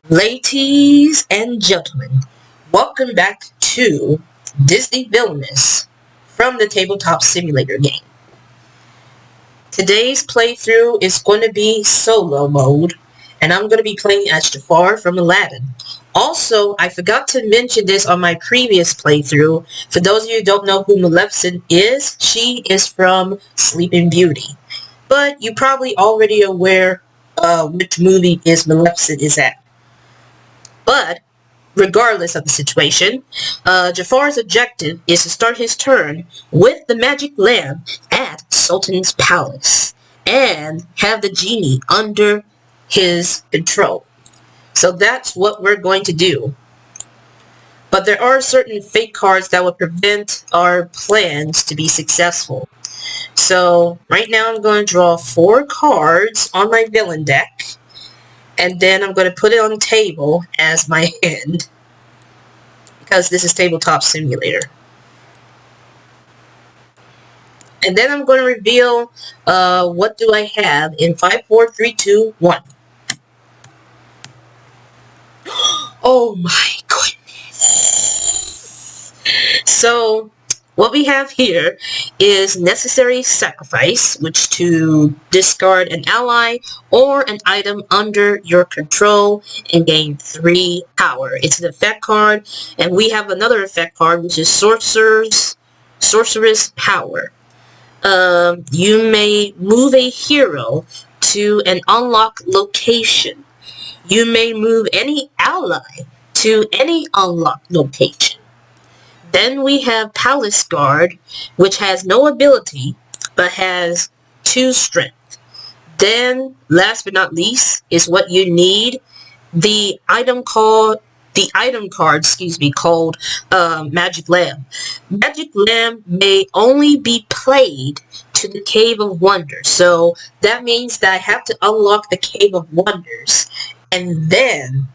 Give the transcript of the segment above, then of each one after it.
Ladies and gentlemen, welcome back to Disney Villainous from the Tabletop Simulator game. Today's playthrough is going to be solo mode, and I'm going to be playing as Jafar from Aladdin. Also, I forgot to mention this on my previous playthrough. For those of you who don't know who Maleficent is, she is from Sleeping Beauty. But you're probably already aware which movie Maleficent is at. But, regardless of the situation, Jafar's objective is to start his turn with the magic lamp at Sultan's palace and have the genie under his control. So that's what we're going to do. But there are certain fate cards that will prevent our plans to be successful. So right now I'm going to draw 4 cards on my villain deck. And then I'm going to put it on the table as my hand. Because this is Tabletop Simulator. And then I'm going to reveal what do I have in 5, 4, 3, 2, 1. Oh my goodness. So, what we have here is necessary sacrifice, which to discard an ally or an item under your control and gain 3 power. It's an effect card, and we have another effect card, which is Sorceress Power. You may move a hero to an unlocked location. You may move any ally to any unlocked location. Then we have Palace Guard, which has no ability, but has 2 strength. Then, last but not least, is what you need, the item card, called Magic Lamp. Magic Lamp may only be played to the Cave of Wonders. So that means that I have to unlock the Cave of Wonders, and then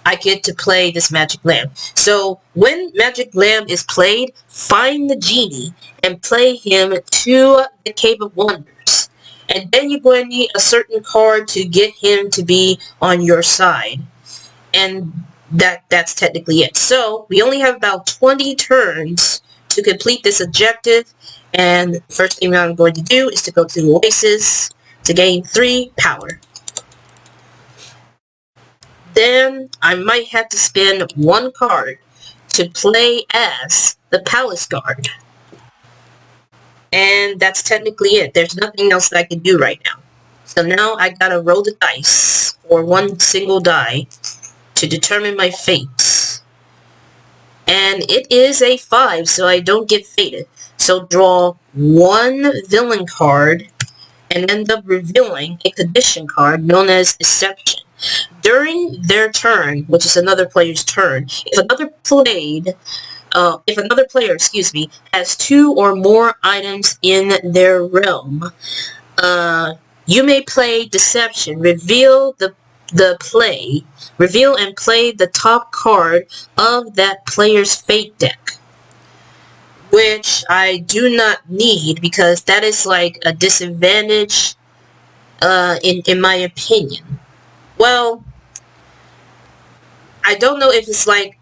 I get to play this Magic Lamp. So when Magic Lamp is played, find the genie and play him to the Cave of Wonders. And then you're going to need a certain card to get him to be on your side. And that's technically it. So we only have about 20 turns to complete this objective. And the first thing I'm going to do is to go to Oasis to gain 3 power. Then I might have to spend 1 card to play as the Palace Guard. And that's technically it. There's nothing else that I can do right now. So now I gotta roll the dice, or 1 single die, to determine my fate. And it is a 5, so I don't get fated. So draw 1 villain card and end up revealing a condition card known as Deception. During their turn, which is another player's turn, if another player, has 2 or more items in their realm, you may play Deception. Reveal and play the top card of that player's fate deck, which I do not need because that is like a disadvantage in my opinion. Well, I don't know if it's like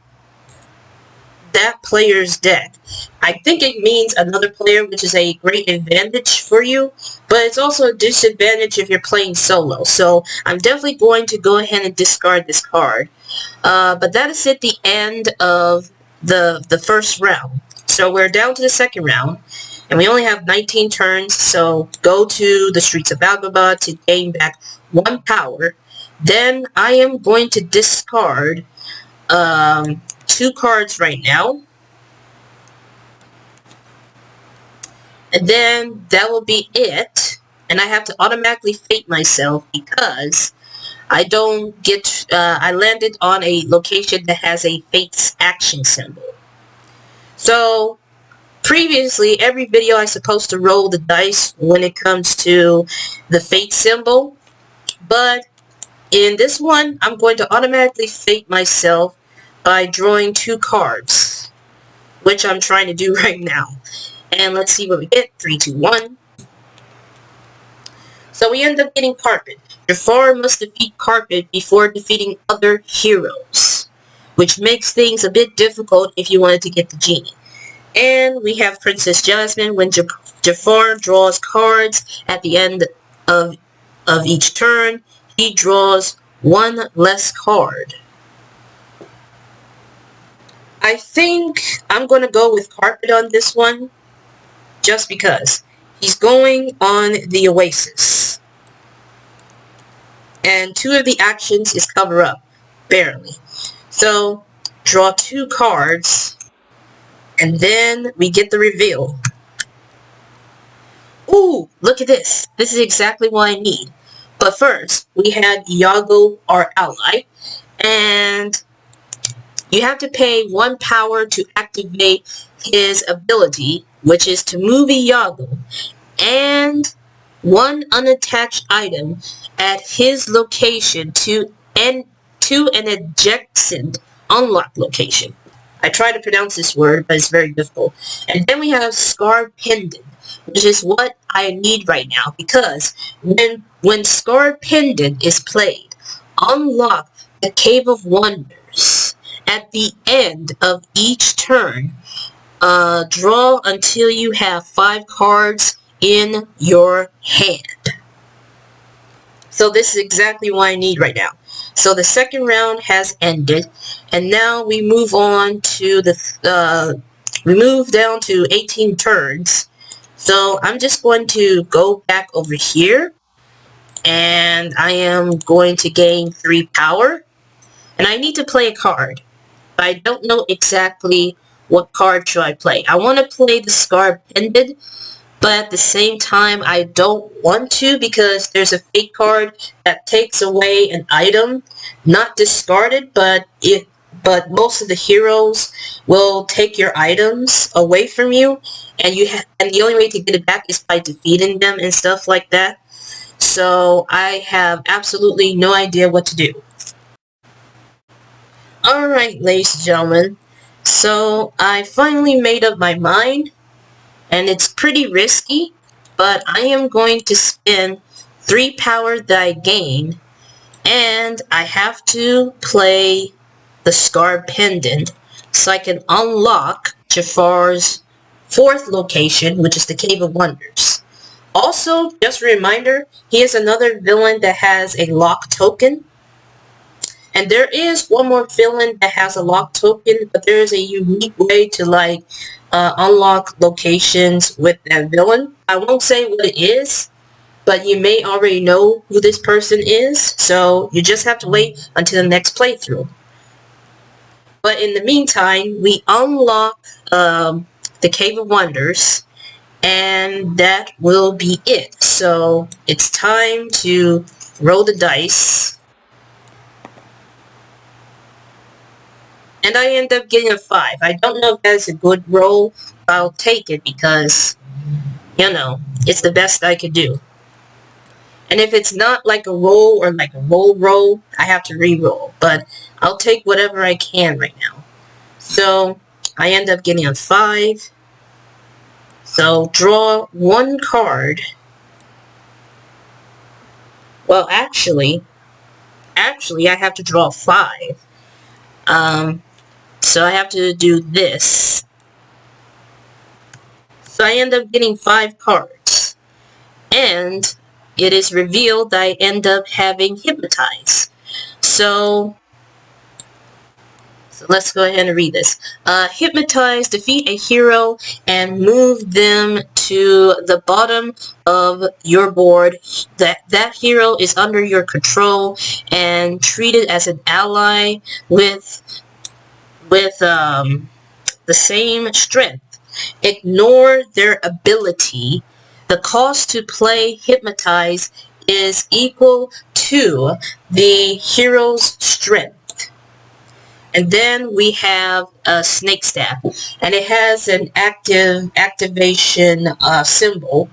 that player's deck. I think it means another player, which is a great advantage for you, but it's also a disadvantage if you're playing solo. So I'm definitely going to go ahead and discard this card. But that is at the end of the first round. So we're down to the second round, and we only have 19 turns, so go to the Streets of Agrabah to gain back 1 power. Then I am going to discard 2 cards right now. And then that will be it. And I have to automatically fate myself because I don't get, I landed on a location that has a fate's action symbol. So, previously, every video I'm supposed to roll the dice when it comes to the fate symbol. But in this one, I'm going to automatically fate myself by drawing 2 cards, which I'm trying to do right now. And let's see what we get. 3, 2, 1. So we end up getting Carpet. Jafar must defeat Carpet before defeating other heroes, which makes things a bit difficult if you wanted to get the genie. And we have Princess Jasmine. When Jafar draws cards at the end of each turn, he draws one less card. I think I'm going to go with Carpet on this one, just because. He's going on the Oasis. And 2 of the actions is cover up, barely. So, draw 2 cards, and then we get the reveal. Ooh, look at this. This is exactly what I need. But first, we had Iago, our ally, and you have to pay 1 power to activate his ability, which is to move Iago, and 1 unattached item at his location to an adjacent unlock location. I try to pronounce this word, but it's very difficult. And then we have Scarred Pendant, which is what I need right now, because when Scarred Pendant is played, unlock the Cave of Wonders. At the end of each turn, draw until you have 5 cards in your hand. So this is exactly what I need right now. So the second round has ended, and now we move on to we move down to 18 turns. So I'm just going to go back over here, and I am going to gain 3 power, and I need to play a card. But I don't know exactly what card should I play. I want to play the Scarred Pendant, but at the same time I don't want to, because there's a fake card that takes away an item, not discarded, but most of the heroes will take your items away from you, and the only way to get it back is by defeating them and stuff like that. So I have absolutely no idea what to do. Alright, ladies and gentlemen, so I finally made up my mind, and it's pretty risky, but I am going to spend 3 power that I gain, and I have to play the Scarred Pendant so I can unlock Jafar's 4th location, which is the Cave of Wonders. Also, just a reminder, he is another villain that has a lock token. And there is one more villain that has a lock token, but there is a unique way to unlock locations with that villain. I won't say what it is, but you may already know who this person is, so you just have to wait until the next playthrough. But in the meantime, we unlock the Cave of Wonders, and that will be it. So it's time to roll the dice. And I end up getting a 5. I don't know if that's a good roll, but I'll take it because, you know, it's the best I could do. And if it's not like a roll or like a roll, I have to re-roll. But I'll take whatever I can right now. So I end up getting a 5. So draw 1 card. Well, actually, I have to draw 5. So I have to do this. So I end up getting 5 cards. And it is revealed that I end up having Hypnotize. So let's go ahead and read this. Hypnotize, defeat a hero and move them to the bottom of your board. That hero is under your control and treated as an ally with the same strength. Ignore their ability. The cost to play Hypnotize is equal to the hero's strength. And then we have a Snake Staff, and it has an activation symbol,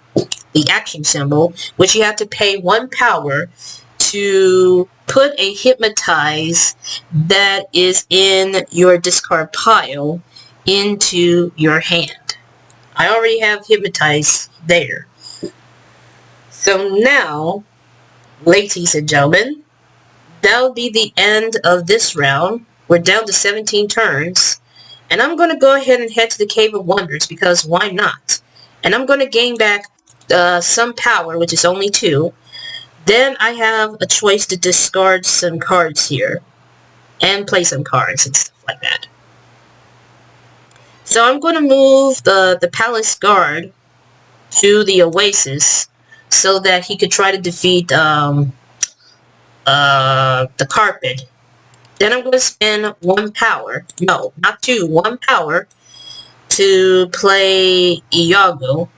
the action symbol, which you have to pay 1 power to put a Hypnotize that is in your discard pile into your hand. I already have Hypnotize there. So now Ladies and gentlemen, that'll be the end of this round. We're down to 17 turns. And I'm going to go ahead and head to the Cave of Wonders, because why not? And I'm going to gain back some power, which is only 2. Then I have a choice to discard some cards here. And play some cards and stuff like that. So I'm going to move the Palace Guard to the Oasis, so that he could try to defeat the Carpet. Then I'm going to spend 1 power, no, not 2, 1 power, to play Iago,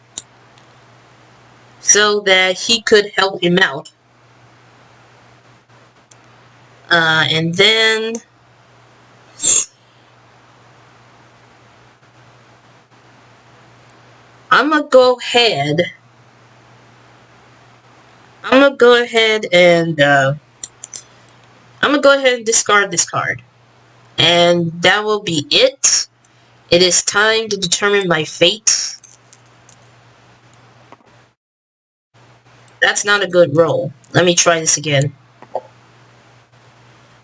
so that he could help him out. And then I'm gonna go ahead and discard this card. And that will be it. It is time to determine my fate. That's not a good roll. Let me try this again.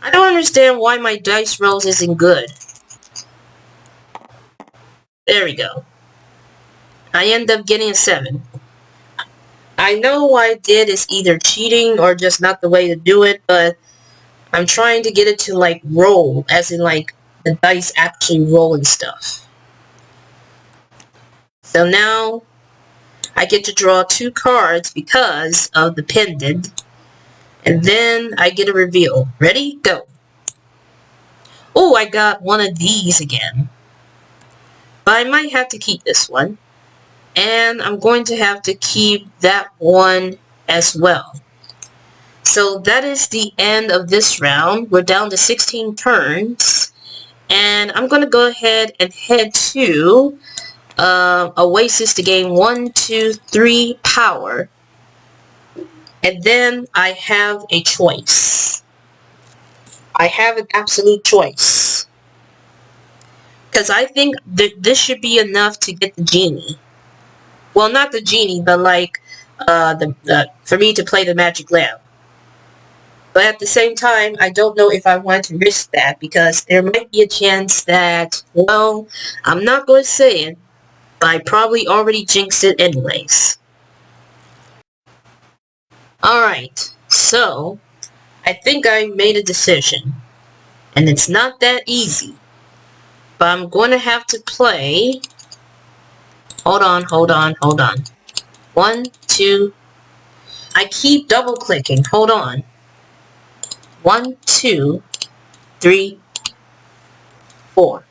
I don't understand why my dice rolls isn't good. There we go. I end up getting a 7. I know what I did is either cheating or just not the way to do it, but I'm trying to get it to, like, roll, as in, like, the dice actually roll and stuff. So now, I get to draw 2 cards because of the pendant, and then I get a reveal. Ready? Go. Oh, I got one of these again. But I might have to keep this one. And I'm going to have to keep that one as well. So that is the end of this round. We're down to 16 turns. And I'm going to go ahead and head to Oasis to gain 1, 2, 3 power. And then I have a choice. I have an absolute choice. Because I think this should be enough to get the genie. Well, not the genie, but like for me to play the magic lamp. But at the same time, I don't know if I want to risk that, because there might be a chance that, well, I'm not going to say it, but I probably already jinxed it anyways. Alright, so I think I made a decision. And it's not that easy. But I'm going to have to play... Hold on. 1, 2... I keep double clicking. Hold on. 1, 2, 3, 4.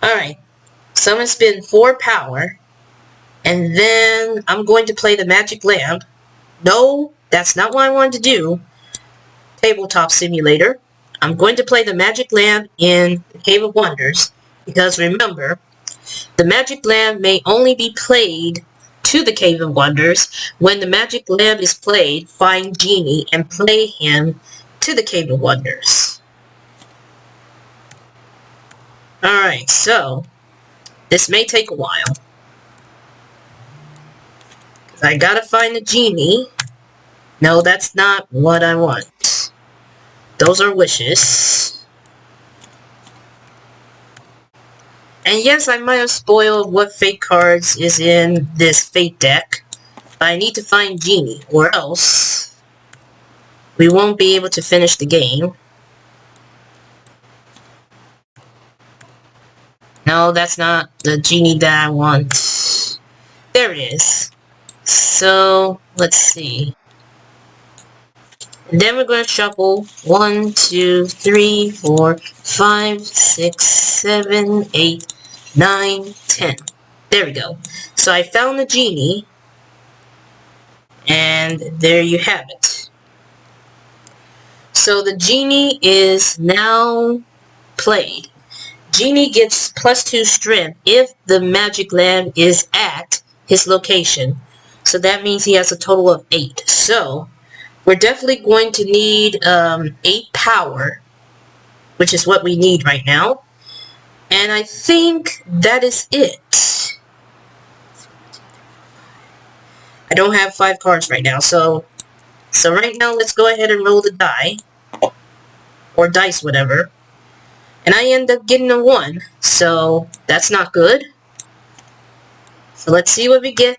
Alright. So I'm going to spend 4 power. And then I'm going to play the magic lamp. No, that's not what I wanted to do. Tabletop simulator. I'm going to play the magic lamp in the Cave of Wonders. Because remember, the magic lamp may only be played to the Cave of Wonders. When the magic lamp is played, find Genie and play him to the Cave of Wonders. Alright, so this may take a while. I gotta find the Genie. No, that's not what I want. Those are wishes. And yes, I might have spoiled what fate cards is in this fate deck. But I need to find Genie, or else we won't be able to finish the game. No, that's not the Genie that I want. There it is. So, let's see. And then we're going to shuffle 1, 2, 3, 4, 5, 6, 7, 8, 9, 10. There we go. So I found the Genie. And there you have it. So the Genie is now played. Genie gets +2 strength if the magic lamp is at his location. So that means he has a total of 8. So we're definitely going to need 8 power, which is what we need right now. And I think that is it. I don't have 5 cards right now, so So right now, let's go ahead and roll the die. Or dice, whatever. And I end up getting a 1. So that's not good. So let's see what we get.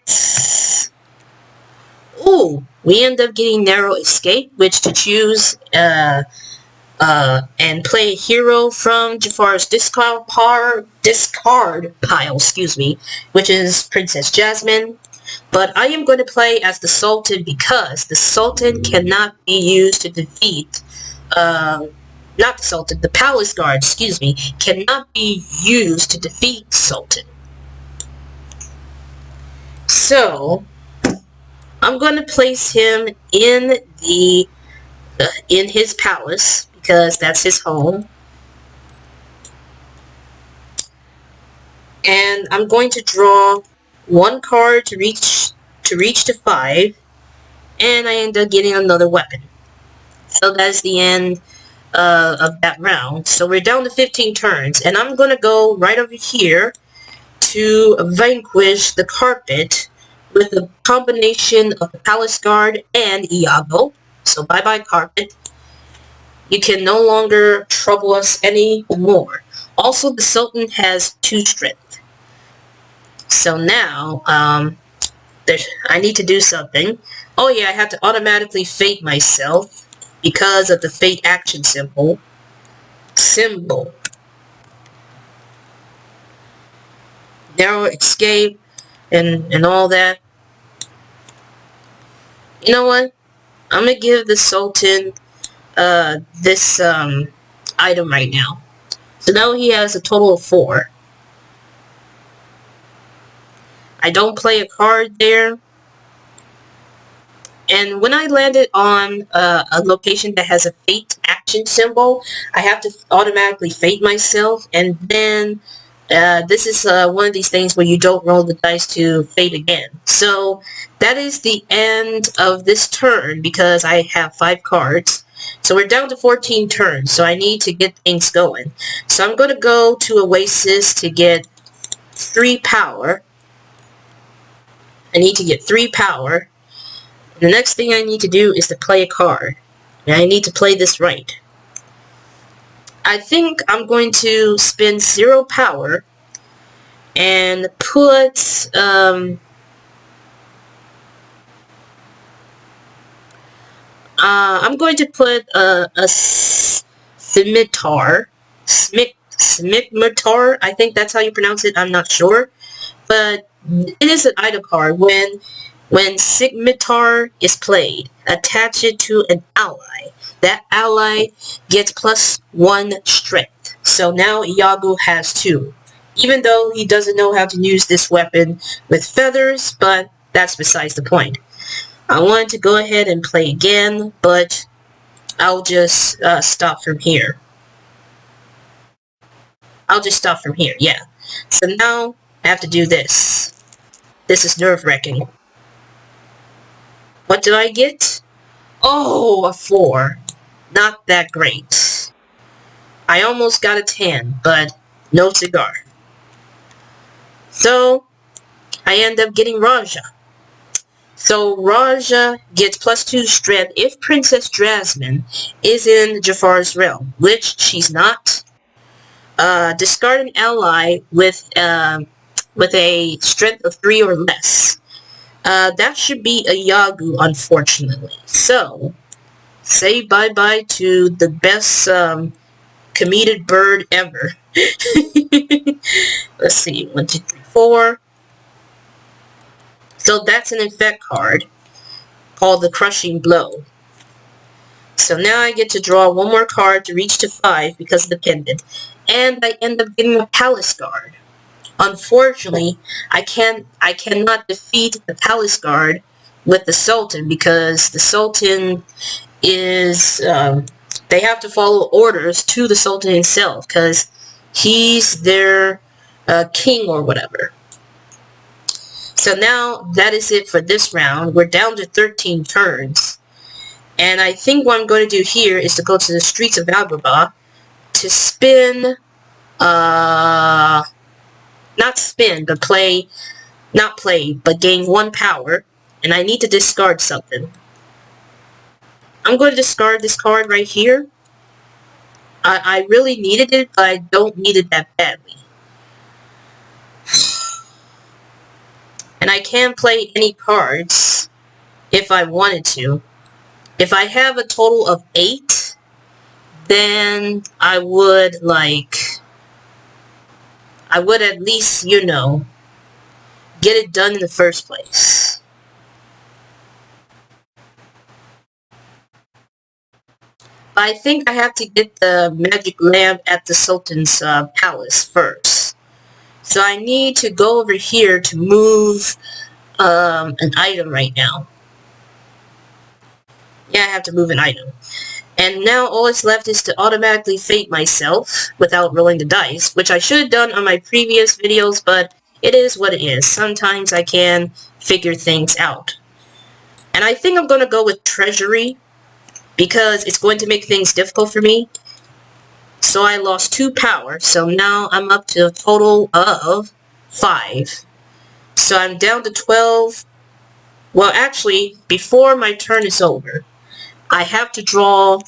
Ooh, we end up getting Narrow Escape, which to choose and play a hero from Jafar's discard pile, which is Princess Jasmine. But I am going to play as the Sultan because the Sultan cannot be used to defeat, not the Sultan, the Palace Guard, cannot be used to defeat Sultan. So, I'm going to place him in his palace because that's his home. And I'm going to draw 1 card to reach to 5, and I end up getting another weapon. So that's the end of that round. So we're down to 15 turns, and I'm going to go right over here to vanquish the carpet with a combination of the Palace Guard and Iago. So bye-bye, carpet. You can no longer trouble us anymore. Also, the Sultan has 2 strength. So now, I need to do something. Oh yeah, I have to automatically fate myself because of the fate action symbol. Narrow escape and all that. You know what? I'm gonna give the Sultan this item right now. So now he has a total of 4. I don't play a card there. And when I landed on a location that has a fate action symbol, I have to automatically fate myself. And then this is one of these things where you don't roll the dice to fate again. So that is the end of this turn because I have 5 cards. So we're down to 14 turns. So I need to get things going. So I'm going to go to Oasis to get 3 power. I need to get 3 power. The next thing I need to do is to play a card. And I need to play this right. I think I'm going to spend 0 power and put I'm going to put a scimitar. Scimitar, I think that's how you pronounce it. I'm not sure. But it is an item card. When Scimitar is played, attach it to an ally. That ally gets +1 strength. So now Iago has 2. Even though he doesn't know how to use this weapon with feathers, but that's besides the point. I wanted to go ahead and play again, but I'll just stop from here. Yeah. So now I have to do this. This is nerve-wracking. What do I get? Oh, a 4. Not that great. I almost got a 10, but no cigar. So, I end up getting Raja. So, Raja gets +2 strength if Princess Jasmine is in Jafar's realm, which she's not. Discard an ally with a strength of 3 or less. That should be a Yagu, unfortunately. So, say bye-bye to the best comedic bird ever. Let's see, 1, 2, 3, 4. So that's an effect card called the Crushing Blow. So now I get to draw 1 more card to reach to 5 because of the pendant. And I end up getting a Palace Guard. Unfortunately, I cannot defeat the Palace Guard with the Sultan because the Sultan is, they have to follow orders to the Sultan himself because he's their king or whatever. So now that is it for this round. We're down to 13 turns. And I think what I'm going to do here is to go to the streets of Agrabah to spin, not spin, but not play, but gain 1 power. And I need to discard something. I'm going to discard this card right here. I really needed it, but I don't need it that badly. And I can play any cards if I wanted to. If I have a total of 8, then I would at least, you know, get it done in the first place. But I think I have to get the magic lamp at the Sultan's palace first. So I need to go over here to move an item right now. Yeah, I have to move an item. And now all that's left is to automatically fate myself without rolling the dice, which I should have done on my previous videos, but it is what it is. Sometimes I can figure things out. And I think I'm going to go with Treasury, because it's going to make things difficult for me. So I lost 2 power, so now I'm up to a total of 5. So I'm down to 12. Well, actually, before my turn is over, I have to draw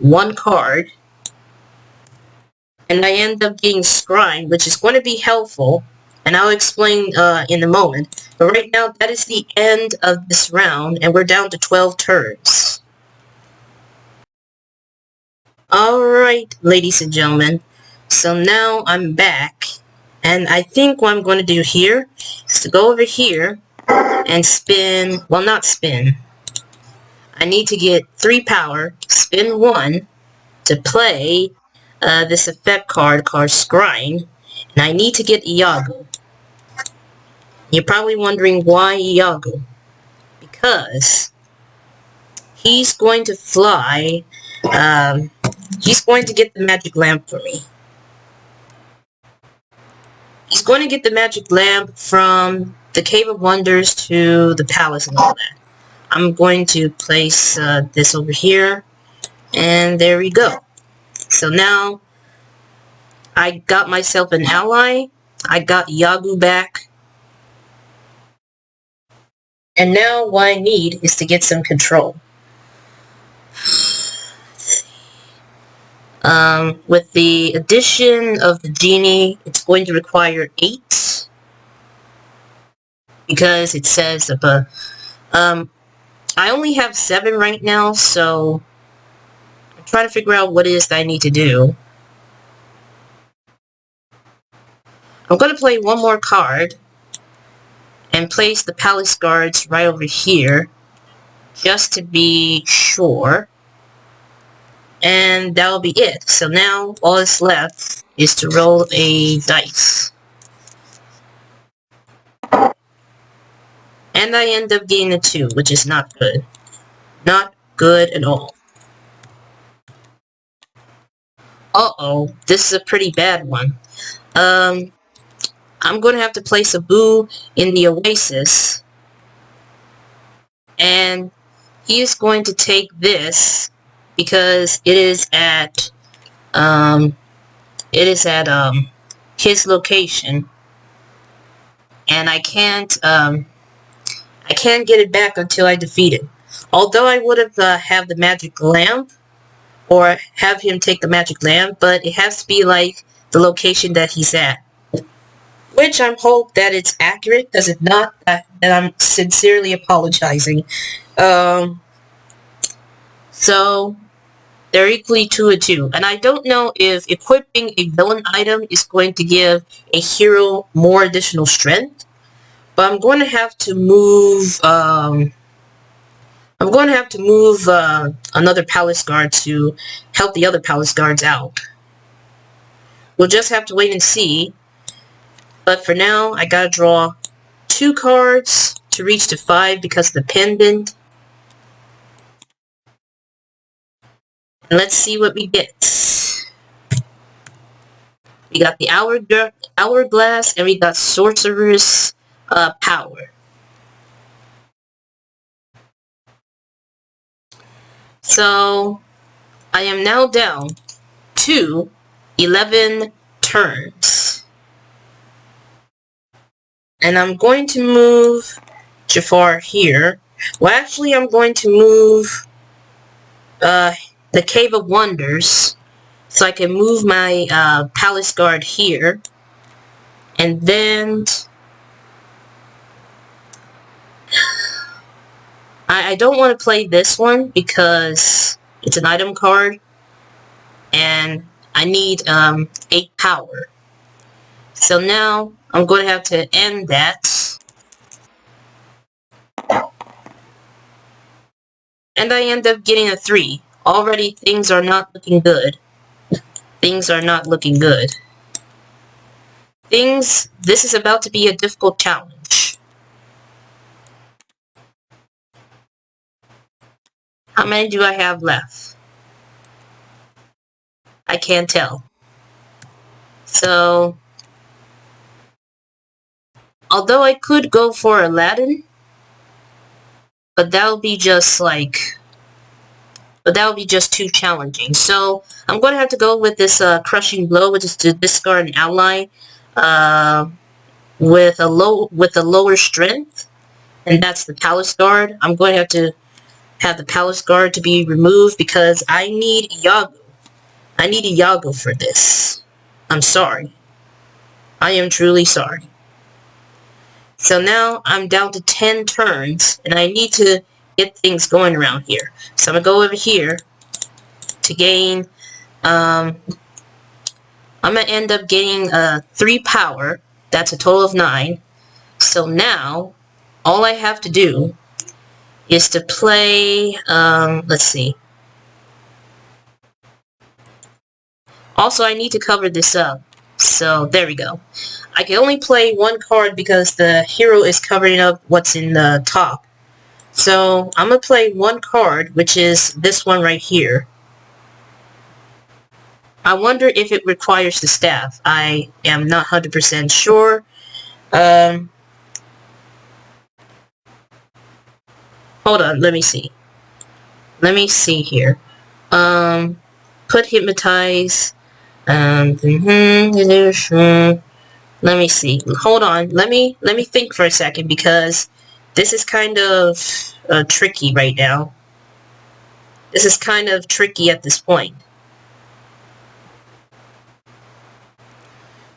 1 card, and I end up getting Scrying, which is going to be helpful, and I'll explain in a moment. But right now, that is the end of this round, and we're down to 12 turns. Alright, ladies and gentlemen, so now I'm back, and I think what I'm going to do here is to go over here and spin, well, not spin. I need to get 3 power, spin 1 to play this effect card called Scrying, and I need to get Iago. You're probably wondering why Iago. Because he's going to fly, he's going to get the magic lamp for me. He's going to get the magic lamp from the Cave of Wonders to the palace and all that. I'm going to place this over here, and there we go. So now I got myself an ally. I got Iago back. And now what I need is to get some control. With the addition of the genie, it's going to require 8. Because it says I only have 7 right now, so I'm trying to figure out what it is that I need to do. I'm going to play 1 more card and place the palace guards right over here, just to be sure. And that'll be it. So now all that's left is to roll a dice. And I end up getting a 2, which is not good. Not good at all. Uh-oh, this is a pretty bad one. I'm going to have to place a boo in the Oasis. And he is going to take this because it is at his location. And I can't get it back until I defeat it. Although I would have the magic lamp, or have him take the magic lamp, but it has to be like the location that he's at. Which I hope that it's accurate. Does it not? That I'm sincerely apologizing. So they're equally 2-2, and I don't know if equipping a villain item is going to give a hero more additional strength. But I'm going to have to move. Another palace guard to help the other palace guards out. We'll just have to wait and see. But for now, I gotta draw 2 cards to reach to 5 because of the pendant. And let's see what we get. We got the hourglass, and we got sorcerer's power. So I am now down to 11 turns. And I'm going to move Jafar here. Well, actually, I'm going to move the Cave of Wonders, so I can move my Palace Guard here, and then I don't want to play this one because it's an item card, and I need 8 power. So now I'm going to have to end that. And I end up getting a 3. Already things are not looking good. Things are not looking good. This is about to be a difficult challenge. How many do I have left? I can't tell. So, although I could go for Aladdin, but that would be just too challenging. So I'm going to have to go with this Crushing Blow, which is to discard an ally with a lower strength, and that's the Palace Guard. I'm going to have the Palace Guard to be removed because I need Iago. I need Iago for this. I'm sorry. I am truly sorry. So now I'm down to 10 turns, and I need to get things going around here. So I'm going to go over here to gain, I'm going to end up getting 3 power. That's a total of 9. So now, all I have to do is to play, let's see. Also, I need to cover this up. So, there we go. I can only play 1 card because the hero is covering up what's in the top. So, I'm going to play 1 card, which is this one right here. I wonder if it requires the staff. I am not 100% sure. Hold on, let me see. Let me see here. Put Hypnotize. Let me see. Hold on. Let me think for a second because this is kind of tricky right now. This is kind of tricky at this point.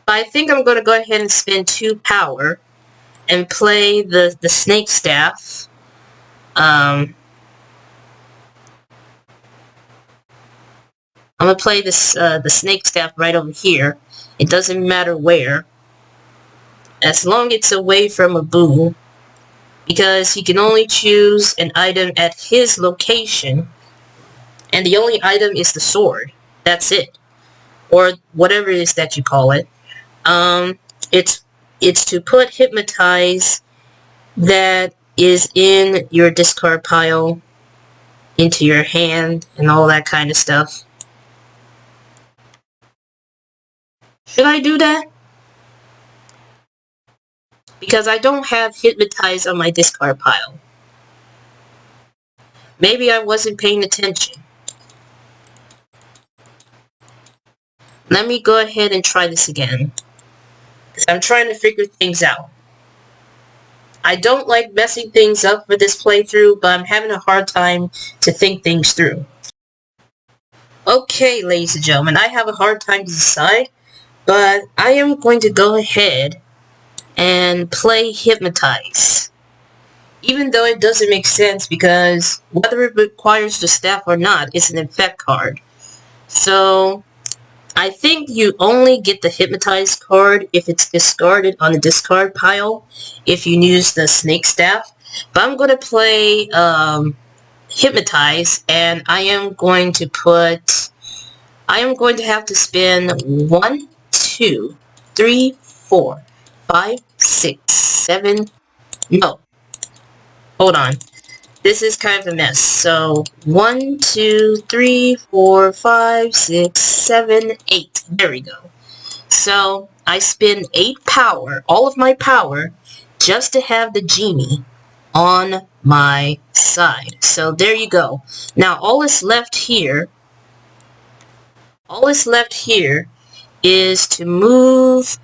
But I think I'm going to go ahead and spend 2 power and play the Snake Staff. I'm going to play this the Snake Staff right over here. It doesn't matter where. As long as it's away from Abu. Because he can only choose an item at his location. And the only item is the sword. That's it. Or whatever it is that you call it. It's to put Hypnotize that is in your discard pile into your hand and all that kind of stuff. Should I do that? Because I don't have Hypnotize on my discard pile. Maybe I wasn't paying attention. Let me go ahead and try this again. Because I'm trying to figure things out. I don't like messing things up for this playthrough, but I'm having a hard time to think things through. Okay, ladies and gentlemen, I have a hard time to decide, but I am going to go ahead and play Hypnotize. Even though it doesn't make sense because whether it requires the staff or not, it's an effect card. So, I think you only get the Hypnotize card if it's discarded on the discard pile, if you use the Snake Staff. But I'm going to play Hypnotize, and I am going to have to spend 1, 2, 3, 4, 5, 6, 7, no. Hold on. This is kind of a mess. So, 1, 2, 3, 4, 5, 6, 7, 8. There we go. So, I spend 8 power, all of my power, just to have the genie on my side. So, there you go. Now, all that's left here is to move,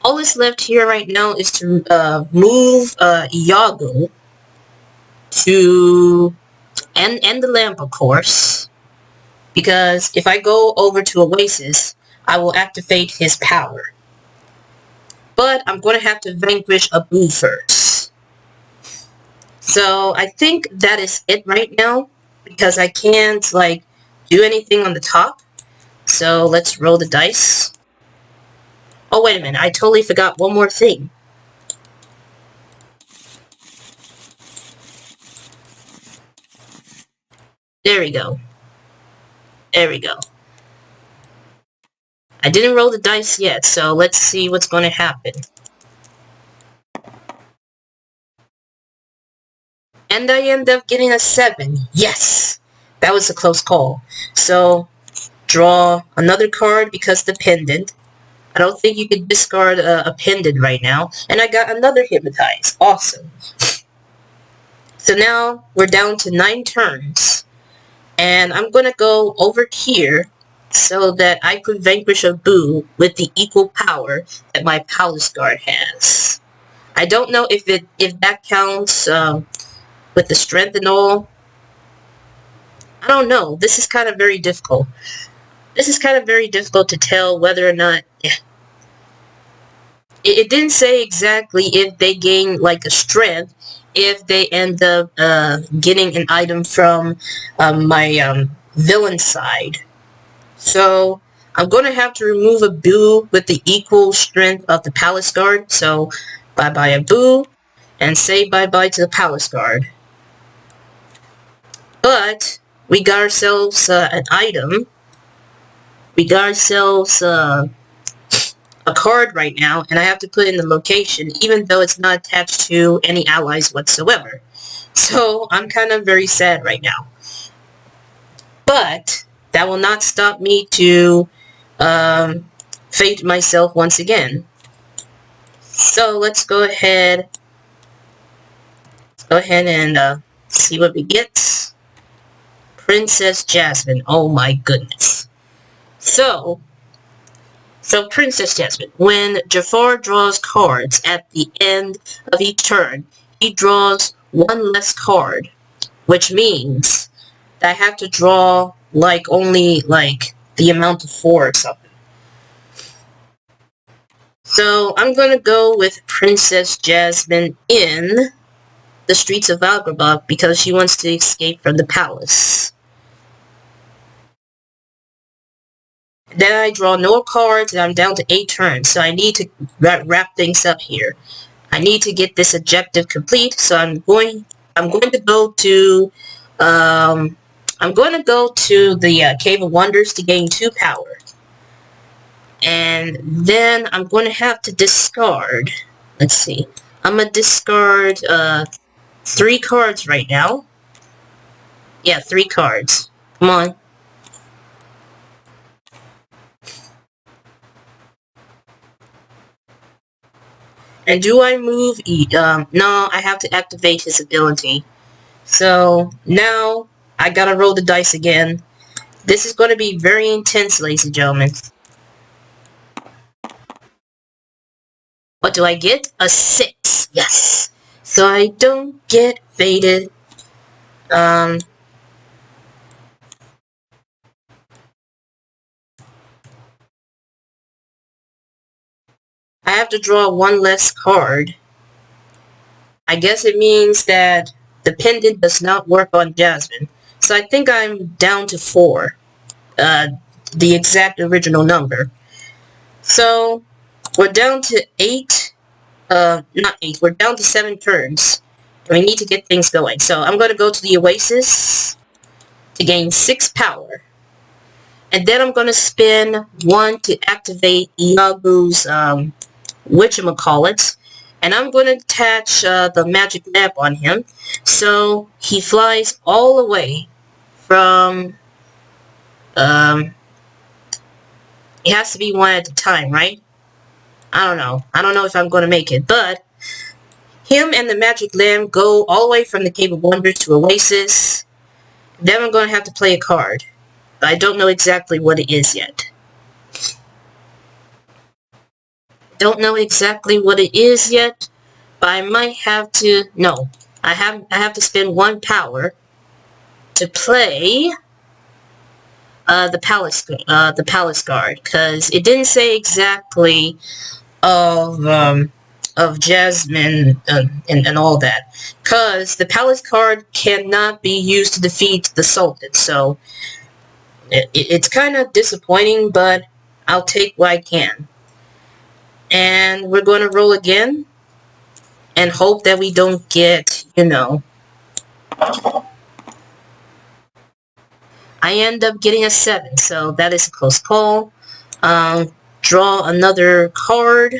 all that's left here right now is to move Iago to and the lamp, of course. Because if I go over to Oasis, I will activate his power. But I'm going to have to vanquish Abu first. So I think that is it right now. Because I can't, like, do anything on the top. So let's roll the dice. Oh, wait a minute. I totally forgot one more thing. There we go. There we go. I didn't roll the dice yet, so let's see what's going to happen. And I end up getting a 7. Yes! That was a close call. So, draw another card because the pendant. I don't think you could discard a pendant right now. And I got another Hypnotize. Awesome. So now, we're down to 9 turns. And I'm going to go over here so that I could vanquish Abu with the equal power that my Palace Guard has. I don't know if that counts with the strength and all. I don't know. This is kind of very difficult. This is kind of very difficult to tell whether or not... It didn't say exactly if they gain like a strength, if they end up getting an item from my villain side. So I'm going to have to remove Abu with the equal strength of the Palace Guard. So bye-bye Abu, and say bye-bye to the Palace Guard. But we got ourselves an item. We got ourselves a card right now, and I have to put in the location, even though it's not attached to any allies whatsoever. So I'm kind of very sad right now. But that will not stop me to fate myself once again. So let's go ahead. And see what we get. Princess Jasmine. Oh my goodness. So Princess Jasmine, when Jafar draws cards at the end of each turn, he draws one less card, which means that I have to draw only the amount of 4 or something. So I'm going to go with Princess Jasmine in the streets of Agrabah because she wants to escape from the palace. Then I draw no cards, and I'm down to 8 turns, so I need to wrap things up here. I need to get this objective complete, so I'm going to go to the Cave of Wonders to gain 2 power. And then I'm going to have to discard, let's see, I'm going to discard 3 cards right now. Yeah, 3 cards. Come on. And do I move? No, I have to activate his ability. So now I gotta roll the dice again. This is going to be very intense, ladies and gentlemen. What do I get? A 6. Yes. So I don't get fated. I have to draw 1 less card. I guess it means that the pendant does not work on Jasmine. So I think I'm down to 4. The exact original number. So we're down to 8. Not 8. We're down to 7 turns. And we need to get things going. So I'm going to go to the Oasis to gain 6 power. And then I'm going to spin 1 to activate Iago's whatchamacallit. And I'm going to attach the magic lamp on him. So he flies all the way from... it has to be 1 at a time, right? I don't know. I don't know if I'm going to make it. But him and the magic lamp go all the way from the Cave of Wonders to Oasis. Then I'm going to have to play a card. But I don't know exactly what it is yet. Don't know exactly what it is yet. But I might have to... No. I have to spend 1 power. to play the palace guard, because it didn't say exactly of Jasmine and all that, because the palace card cannot be used to defeat the Sultan, so it's kind of disappointing, but I'll take what I can. And we're going to roll again and hope that we don't get, I end up getting a 7, so that is a close call. Draw another card.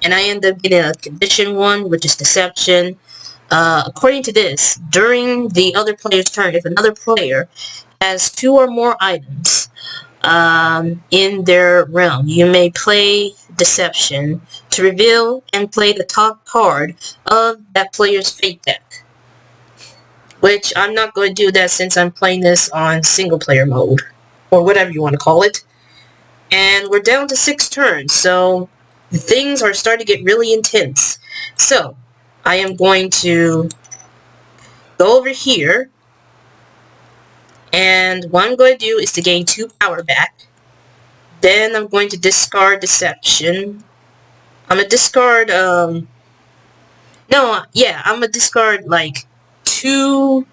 And I end up getting a condition 1, which is Deception. According to this, during the other player's turn, if another player has 2 or more items in their realm, you may play Deception to reveal and play the top card of that player's fate deck. Which I'm not going to do that since I'm playing this on single player mode, or whatever you want to call it. And we're down to 6 turns, so things are starting to get really intense. So I am going to go over here, and what I'm going to do is to gain 2 power back. Then I'm going to discard Deception. I'm going to discard, I'm going to discard like 1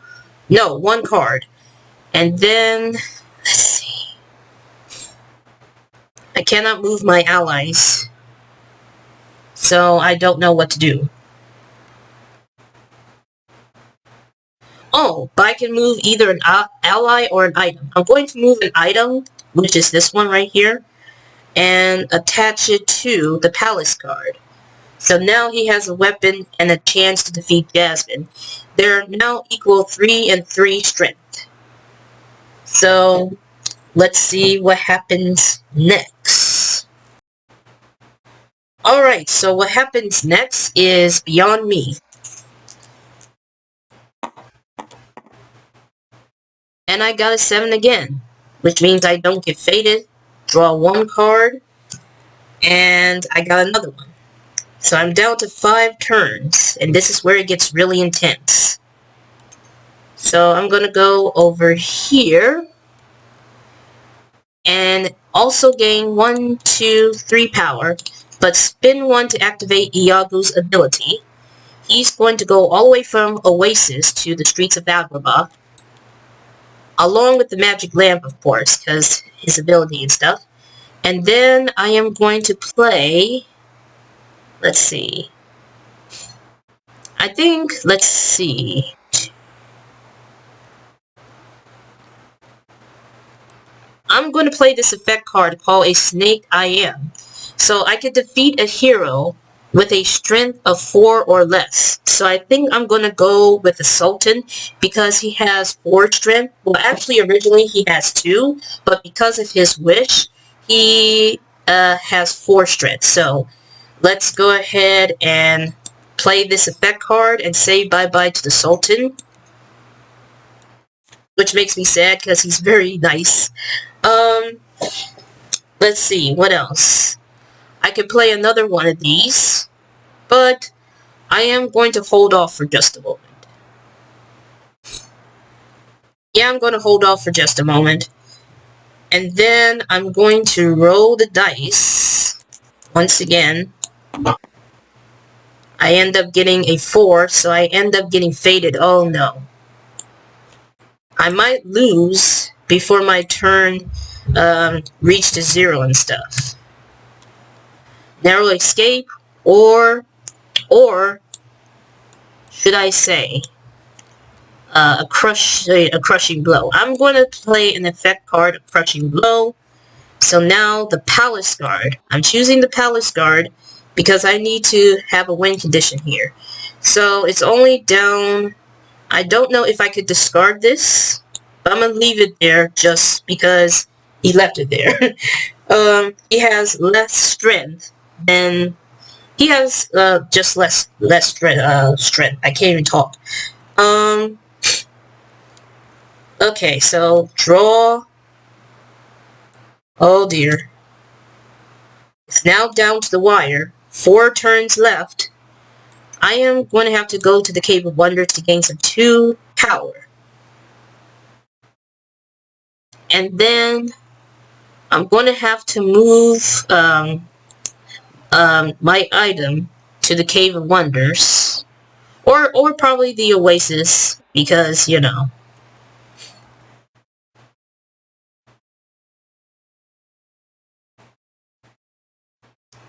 card. And then, let's see. I cannot move my allies, so I don't know what to do. Oh, but I can move either an ally or an item. I'm going to move an item, which is this one right here, and attach it to the palace card. So now he has a weapon and a chance to defeat Jasmine. They're now equal 3 and 3 strength. So let's see what happens next. Alright, so what happens next is beyond me. And I got a 7 again, which means I don't get fated. Draw 1 card, and I got another one. So I'm down to 5 turns, and this is where it gets really intense. So I'm going to go over here, and also gain 1, 2, 3 power, but spin 1 to activate Iago's ability. He's going to go all the way from Oasis to the streets of Agrabah, along with the magic lamp, of course, because his ability and stuff. And then I am going to play, let's see, let's see. I'm going to play this effect card called a Snake I Am. So I could defeat a hero with a strength of 4 or less. So I think I'm going to go with the Sultan because he has 4 strength. Well, actually, originally he has 2, but because of his wish, he has 4 strength. So let's go ahead and play this effect card and say bye-bye to the Sultan. Which makes me sad because he's very nice. Let's see, what else? I could play another one of these, but I am going to hold off for just a moment. Yeah, I'm going to hold off for just a moment. And then I'm going to roll the dice once again. I end up getting a 4, so I end up getting fated. Oh no. I might lose before my turn reaches 0 and stuff. Narrow escape, or should I say a crushing blow. I'm going to play an effect card, a crushing blow. So now the palace guard. I'm choosing the palace guard because I need to have a win condition here. So it's only down. I don't know if I could discard this, but I'm going to leave it there just because he left it there. He has less strength than... He has just less strength. I can't even talk. Okay, so draw. Oh dear. It's now down to the wire. 4 turns left. I am going to have to go to the Cave of Wonders to gain some 2 power. And then I'm going to have to move my item to the Cave of Wonders. Or probably the Oasis, because, you know.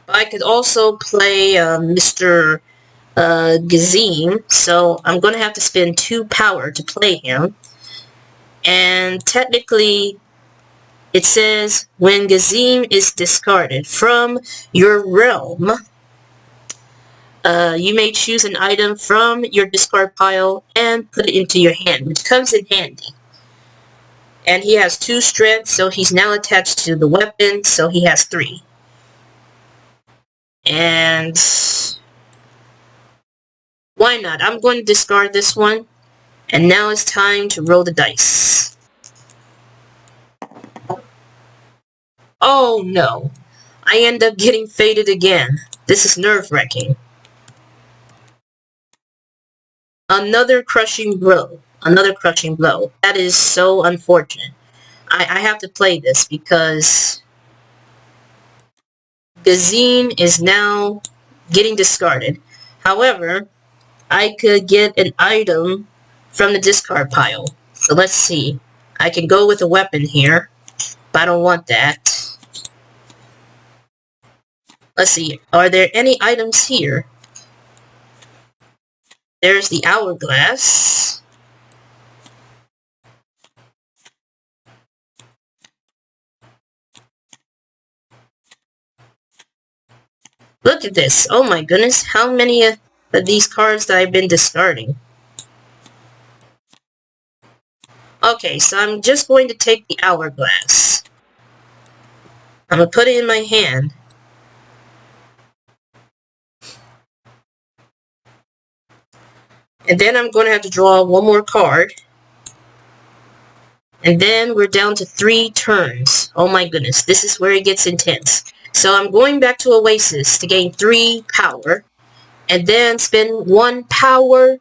I could also play Mr. Gazim, so I'm going to have to spend 2 power to play him. And technically, it says, when Gazim is discarded from your realm, you may choose an item from your discard pile and put it into your hand, which comes in handy. And he has 2 strength, so he's now attached to the weapon, so he has 3. And why not? I'm going to discard this one. And now it's time to roll the dice. Oh no. I end up getting faded again. This is nerve-wracking. Another crushing blow. Another crushing blow. That is so unfortunate. I have to play this because Gazine is now getting discarded. However, I could get an item from the discard pile. So let's see. I can go with a weapon here, but I don't want that. Let's see. Are there any items here? There's the hourglass. Look at this. Oh my goodness. How many of these cards that I've been discarding? Okay, so I'm just going to take the hourglass. I'm going to put it in my hand. And then I'm going to have to draw one more card. And then we're down to 3 turns. Oh my goodness, this is where it gets intense. So I'm going back to Oasis to gain 3 power. And then spend 1 power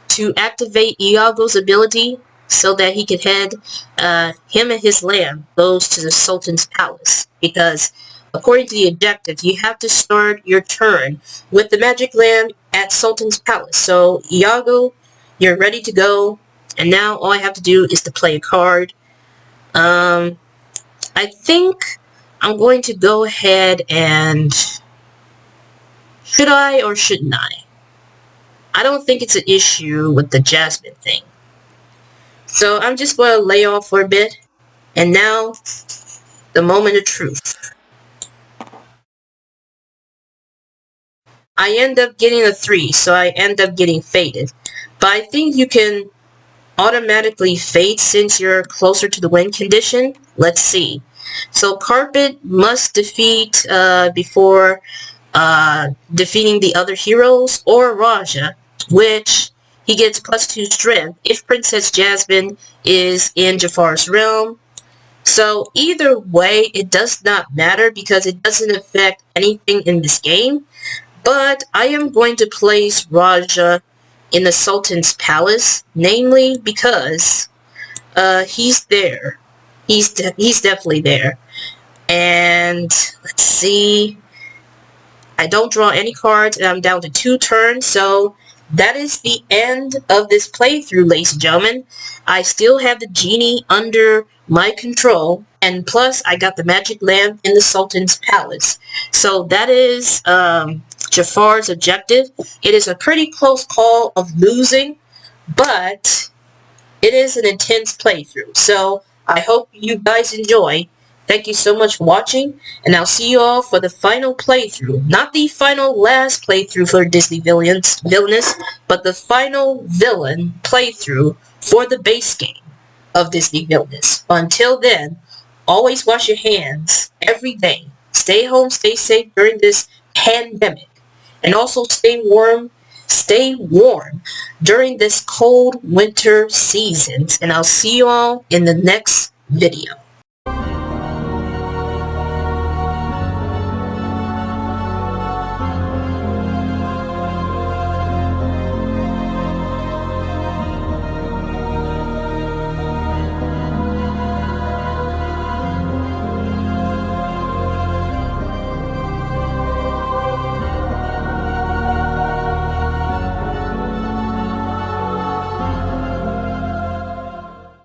to activate Iago's ability so that he can head, him and his lamb goes to the Sultan's palace. Because according to the objective, you have to start your turn with the magic lamb at Sultan's palace. So Iago, you're ready to go. And now all I have to do is to play a card. I think I'm going to go ahead and... Should I or shouldn't I? I don't think it's an issue with the Jasmine thing. So I'm just going to lay off for a bit. And now, the moment of truth. I end up getting a 3, so I end up getting faded. But I think you can automatically fade since you're closer to the win condition. Let's see. So Carpet must defeat before defeating the other heroes, or Raja, which he gets +2 strength if Princess Jasmine is in Jafar's realm. So either way, it does not matter because it doesn't affect anything in this game. But I am going to place Raja in the Sultan's palace, namely because he's there. He's definitely there. And let's see. I don't draw any cards, and I'm down to 2 turns, so that is the end of this playthrough, ladies and gentlemen. I still have the genie under my control, and plus I got the magic lamp in the Sultan's palace. So that is Jafar's objective. It is a pretty close call of losing, but it is an intense playthrough. So I hope you guys enjoy. Thank you so much for watching, and I'll see you all for the final playthrough. Not the final last playthrough for Disney Villainous, but the final villain playthrough for the base game of Disney Villainous. Until then, always wash your hands every day. Stay home, stay safe during this pandemic. And also stay warm during this cold winter season. And I'll see you all in the next video.